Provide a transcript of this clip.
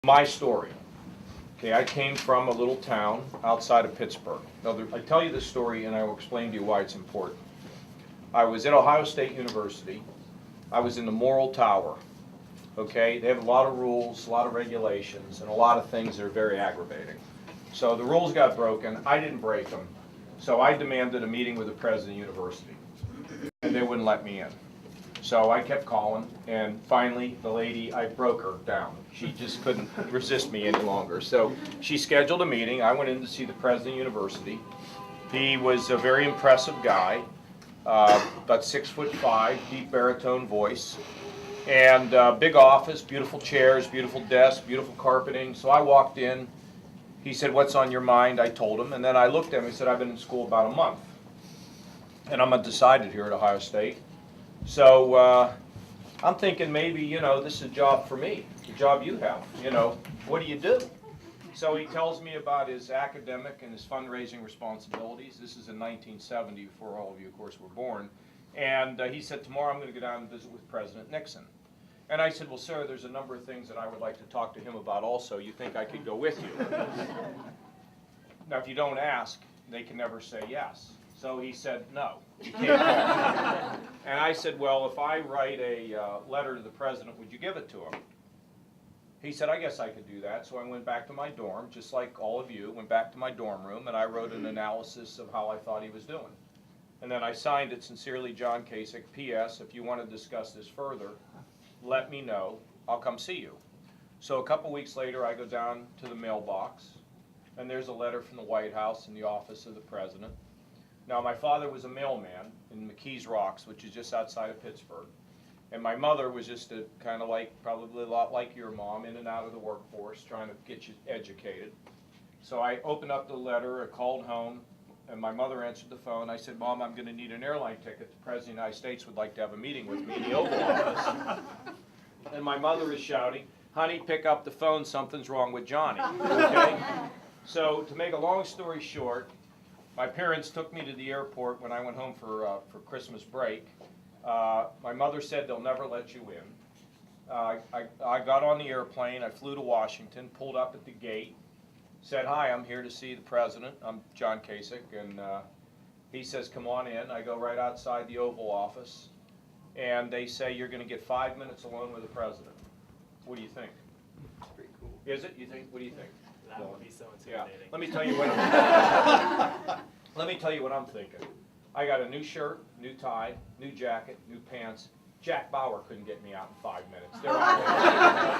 My story. Okay, I came from a little town outside of Pittsburgh. Now, I tell you this story and I will explain to you why it's important. I was at Ohio State University. I was in the Moral Tower. Okay, they have a lot of rules, a lot of regulations, and a lot of things that are very aggravating. So the rules got broken. I didn't break them. So I demanded a meeting with the president of the university. And they wouldn't let me in. So I kept calling, and finally the lady, I broke her down. She just couldn't resist me any longer. So she scheduled a meeting. I went in to see the president of the university. He was a very impressive guy, about 6'5", deep baritone voice, and big office, beautiful chairs, beautiful desk, beautiful carpeting. So I walked in. He said, "What's on your mind?" I told him, and then I looked at him and said, "I've been in school about a month, and I'm undecided here at Ohio State. So I'm thinking maybe, this is a job for me, the job you have. What do you do?" So he tells me about his academic and his fundraising responsibilities. This is in 1970, before all of you, of course, were born. And he said, "Tomorrow I'm going to go down and visit with President Nixon." And I said, "Well, sir, there's a number of things that I would like to talk to him about also. You think I could go with you?" Now, if you don't ask, they can never say yes. So he said, "No, you can't go." And I said, "Well, if I write a letter to the president, would you give it to him?" He said, "I guess I could do that." So I went back to my dorm, just like all of you, went back to my dorm room, and I wrote an analysis of how I thought he was doing. And then I signed it, "Sincerely, John Kasich. P.S. If you want to discuss this further, let me know. I'll come see you." So a couple weeks later, I go down to the mailbox, and there's a letter from the White House in the office of the president. Now, my father was a mailman in McKees Rocks, which is just outside of Pittsburgh. And my mother was just kind of like, probably a lot like your mom, in and out of the workforce, trying to get you educated. So I opened up the letter, I called home, and my mother answered the phone. I said, "Mom, I'm going to need an airline ticket. The President of the United States would like to have a meeting with me in the Oval Office." And my mother is shouting, "Honey, pick up the phone, something's wrong with Johnny." Okay? So to make a long story short, my parents took me to the airport when I went home for Christmas break. My mother said, "They'll never let you in." I got on the airplane, I flew to Washington, pulled up at the gate, said, "Hi, I'm here to see the president. I'm John Kasich." And he says, "Come on in." I go right outside the Oval Office, and they say, "You're going to get 5 minutes alone with the president." What do you think? It's pretty cool. Is it? You think? What do you think? That would be so intimidating. Yeah. Let me tell you what I'm thinking. I got a new shirt, new tie, new jacket, new pants. Jack Bauer couldn't get me out in 5 minutes. They're out there.